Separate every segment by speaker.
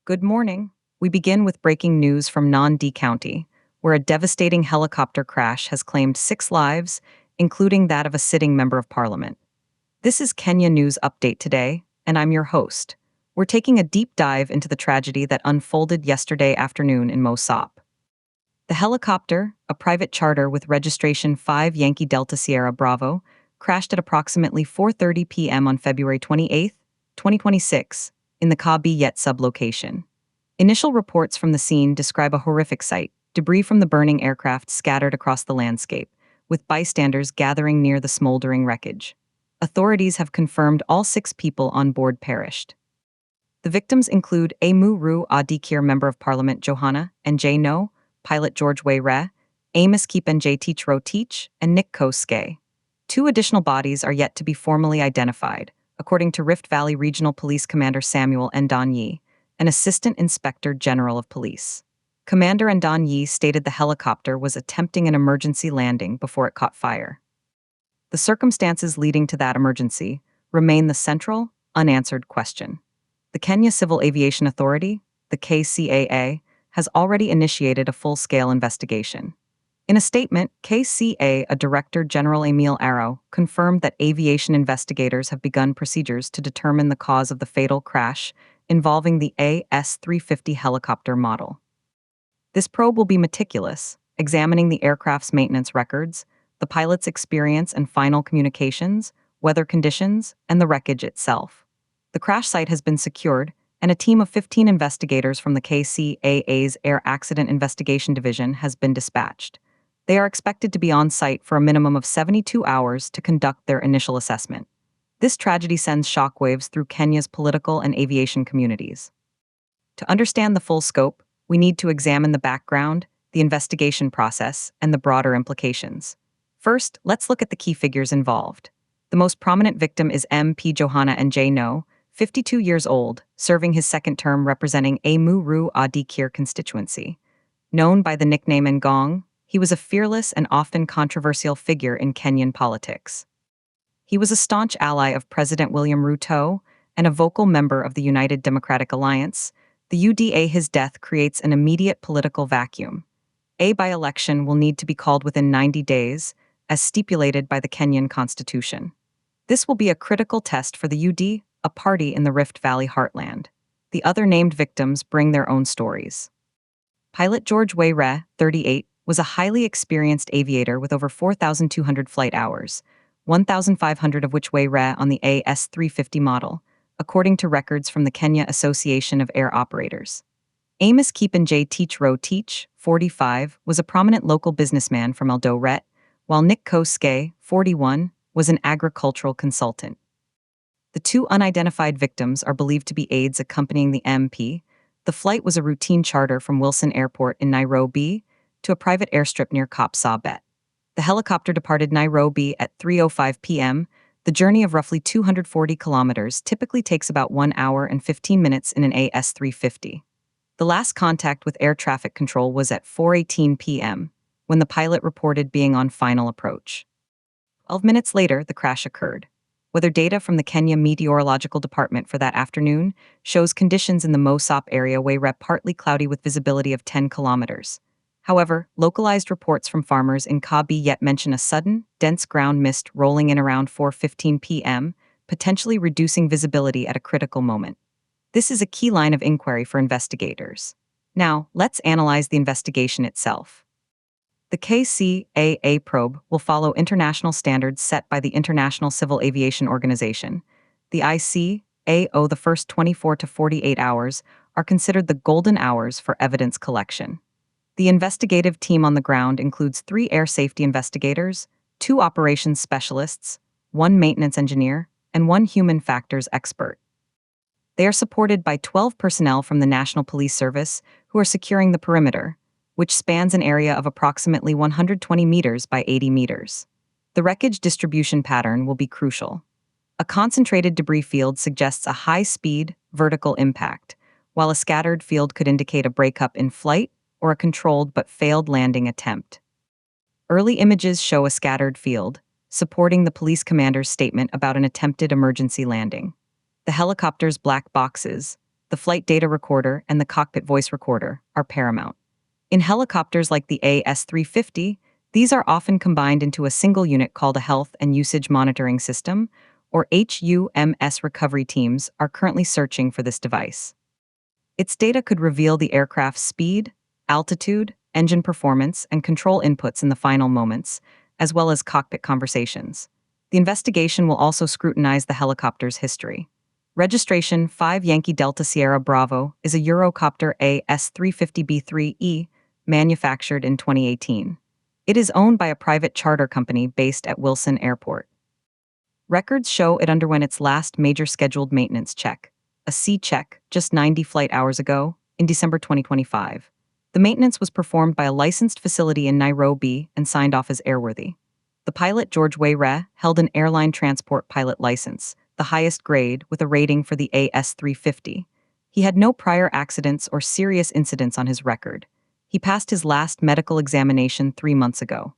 Speaker 1: Good morning. We begin with breaking news from Nandi County, where a devastating helicopter crash has claimed 6 lives, including that of a sitting member of parliament. This is Kenya News Update today, and I'm your host. We're taking a deep dive into the tragedy that unfolded yesterday afternoon in Mosop. The helicopter, a private charter with registration 5 Yankee Delta Sierra Bravo, crashed at approximately 4:30 p.m. on February 28, 2026, in the Kabi Yet sublocation. Initial reports from the scene describe a horrific sight, debris from the burning aircraft scattered across the landscape, with bystanders gathering near the smoldering wreckage. Authorities have confirmed all 6 people on board perished. The victims include Amu Ru Adikir Member of Parliament Johanna and Jay No, pilot George Wei Re, Amos Keepan J Teach Ro Teach, and Nick Ko Skay. 2 additional bodies are yet to be formally identified, according to Rift Valley Regional Police Commander Samuel Ndanyi, an Assistant Inspector General of Police. Commander Ndanyi stated the helicopter was attempting an emergency landing before it caught fire. The circumstances leading to that emergency remain the central, unanswered question. The Kenya Civil Aviation Authority, the KCAA, has already initiated a full-scale investigation. In a statement, KCAA Director General Emil Arrow confirmed that aviation investigators have begun procedures to determine the cause of the fatal crash involving the AS-350 helicopter model. This probe will be meticulous, examining the aircraft's maintenance records, the pilot's experience and final communications, weather conditions, and the wreckage itself. The crash site has been secured, and a team of 15 investigators from the KCAA's Air Accident Investigation Division has been dispatched. They are expected to be on site for a minimum of 72 hours to conduct their initial assessment. This tragedy sends shockwaves through Kenya's political and aviation communities. To understand the full scope, we need to examine the background, the investigation process, and the broader implications. First, let's look at the key figures involved. The most prominent victim is MP Johanna and Jay No, 52 years old, serving his second term representing Amu Ru Adikir constituency. Known by the nickname Ngong, he was a fearless and often controversial figure in Kenyan politics. He was a staunch ally of President William Ruto and a vocal member of the United Democratic Alliance. The UDA. His death creates an immediate political vacuum. A by-election will need to be called within 90 days, as stipulated by the Kenyan Constitution. This will be a critical test for the UD, a party in the Rift Valley heartland. The other named victims bring their own stories. Pilot George Wei Re, 38, was a highly experienced aviator with over 4,200 flight hours, 1,500 of which Wei Re on the AS-350 model, according to records from the Kenya Association of Air Operators. Amos Keepan J Teach Ro Teach, 45, was a prominent local businessman from Eldoret, while Nick Ko Skay, 41, was an agricultural consultant. The 2 unidentified victims are believed to be aides accompanying the MP. The flight was a routine charter from Wilson Airport in Nairobi to a private airstrip near Kapsabet. The helicopter departed Nairobi at 3:05 p.m. The journey of roughly 240 kilometers typically takes about 1 hour and 15 minutes in an AS-350. The last contact with air traffic control was at 4:18 p.m., when the pilot reported being on final approach. 12 minutes later, the crash occurred. Weather data from the Kenya Meteorological Department for that afternoon shows conditions in the Mosop area were partly cloudy with visibility of 10 kilometers. However, localized reports from farmers in Kabi Yet mention a sudden, dense ground mist rolling in around 4:15 p.m., potentially reducing visibility at a critical moment. This is a key line of inquiry for investigators. Now, let's analyze the investigation itself. The KCAA probe will follow international standards set by the International Civil Aviation Organization. The ICAO. The first 24 to 48 hours are considered the golden hours for evidence collection. The investigative team on the ground includes 3 air safety investigators, 2 operations specialists, 1 maintenance engineer, and 1 human factors expert. They are supported by 12 personnel from the National Police Service who are securing the perimeter, which spans an area of approximately 120 meters by 80 meters. The wreckage distribution pattern will be crucial. A concentrated debris field suggests a high-speed, vertical impact, while a scattered field could indicate a breakup in flight or a controlled but failed landing attempt. Early images show a scattered field, supporting the police commander's statement about an attempted emergency landing. The helicopter's black boxes, the flight data recorder and the cockpit voice recorder, are paramount. In helicopters like the AS-350, these are often combined into a single unit called a Health and Usage Monitoring System, or HUMS. Recovery teams are currently searching for this device. Its data could reveal the aircraft's speed, altitude, engine performance, and control inputs in the final moments, as well as cockpit conversations. The investigation will also scrutinize the helicopter's history. Registration 5 Yankee Delta Sierra Bravo is a Eurocopter AS-350B3E manufactured in 2018. It is owned by a private charter company based at Wilson Airport. Records show it underwent its last major scheduled maintenance check, a C check, just 90 flight hours ago, in December 2025. The maintenance was performed by a licensed facility in Nairobi and signed off as airworthy. The pilot, George Wayre, held an airline transport pilot license, the highest grade, with a rating for the AS-350. He had no prior accidents or serious incidents on his record. He passed his last medical examination 3 months ago.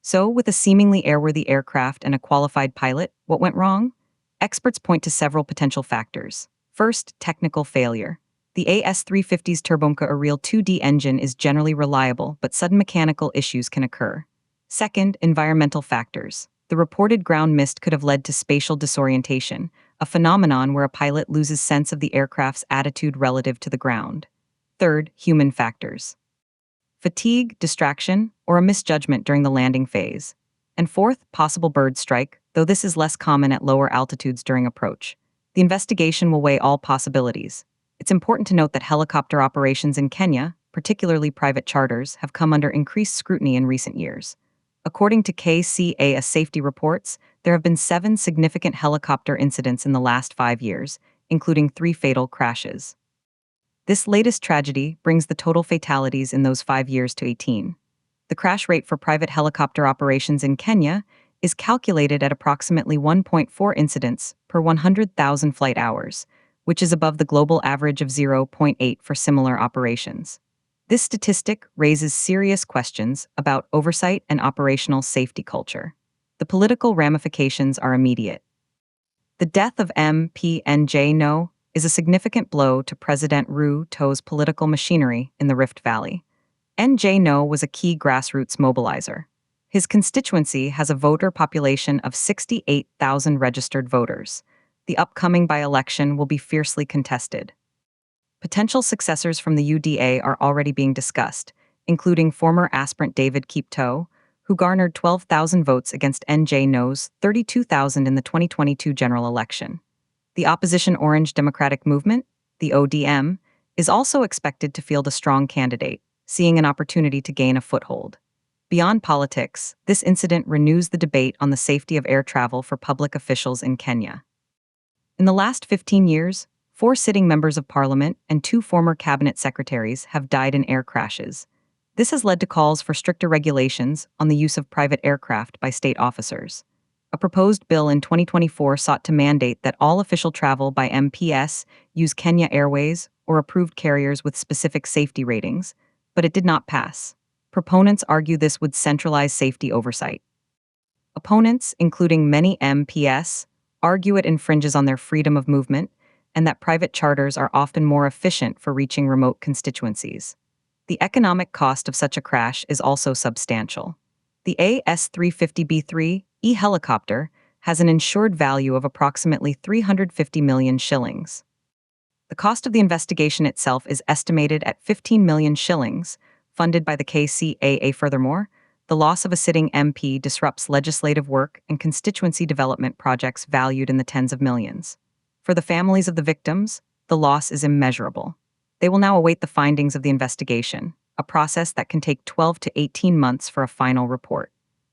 Speaker 1: So, with a seemingly airworthy aircraft and a qualified pilot, what went wrong? Experts point to several potential factors. First, technical failure. The AS-350's turbomca, a real 2D engine, is generally reliable, but sudden mechanical issues can occur. Second, environmental factors. The reported ground mist could have led to spatial disorientation, a phenomenon where a pilot loses sense of the aircraft's attitude relative to the ground. Third, human factors. Fatigue, distraction, or a misjudgment during the landing phase. And fourth, possible bird strike, though this is less common at lower altitudes during approach. The investigation will weigh all possibilities. It's important to note that helicopter operations in Kenya, particularly private charters, have come under increased scrutiny in recent years. According to KCAA safety reports, there have been 7 significant helicopter incidents in the last 5 years, including 3 fatal crashes. This latest tragedy brings the total fatalities in those 5 years to 18. The crash rate for private helicopter operations in Kenya is calculated at approximately 1.4 incidents per 100,000 flight hours, which is above the global average of 0.8 for similar operations. This statistic raises serious questions about oversight and operational safety culture. The political ramifications are immediate. The death of MPNJ No is a significant blow to President Ruto's political machinery in the Rift Valley. NJ No was a key grassroots mobilizer. His constituency has a voter population of 68,000 registered voters. The upcoming by-election will be fiercely contested. Potential successors from the UDA are already being discussed, including former aspirant David Kipto, who garnered 12,000 votes against NJ No's 32,000 in the 2022 general election. The opposition Orange Democratic Movement, the ODM, is also expected to field a strong candidate, seeing an opportunity to gain a foothold. Beyond politics, this incident renews the debate on the safety of air travel for public officials in Kenya. In the last 15 years, 4 sitting members of parliament and 2 former cabinet secretaries have died in air crashes. This has led to calls for stricter regulations on the use of private aircraft by state officers. A proposed bill in 2024 sought to mandate that all official travel by MPS use Kenya Airways or approved carriers with specific safety ratings, but it did not pass. Proponents argue this would centralize safety oversight. Opponents, including many MPS, argue it infringes on their freedom of movement and that private charters are often more efficient for reaching remote constituencies. The economic cost of such a crash is also substantial. The AS-350B3E helicopter has an insured value of approximately 350 million shillings. The cost of the investigation itself is estimated at 15 million shillings, funded by the KCAA. Furthermore, the loss of a sitting MP disrupts legislative work and constituency development projects valued in the tens of millions. For the families of the victims, the loss is immeasurable. They will now await the findings of the investigation, a process that can take 12 to 18 months for a final report.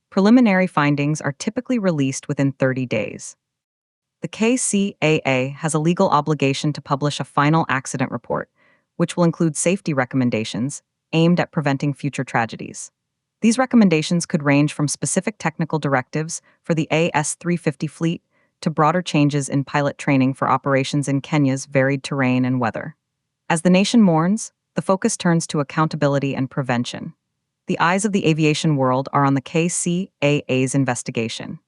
Speaker 1: Preliminary findings are typically released within 30 days. The KCAA has a legal obligation to publish a final accident report, which will include safety recommendations aimed at preventing future tragedies. These recommendations could range from specific technical directives for the AS-350 fleet to broader changes in pilot training for operations in Kenya's varied terrain and weather. As the nation mourns, the focus turns to accountability and prevention. The eyes of the aviation world are on the KCAA's investigation.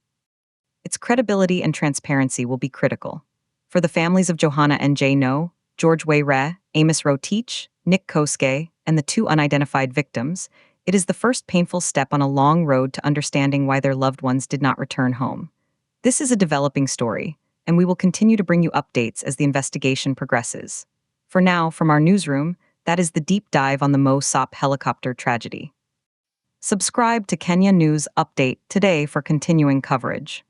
Speaker 1: Its credibility and transparency will be critical. For the families of Johanna and Jay No, George Wayre, Amos Roteach, Nick Kosuke, and the two unidentified victims, it is the first painful step on a long road to understanding why their loved ones did not return home. This is a developing story, and we will continue to bring you updates as the investigation progresses. For now, from our newsroom, that is the deep dive on the Mo Sop helicopter tragedy. Subscribe to Kenya News Update today for continuing coverage.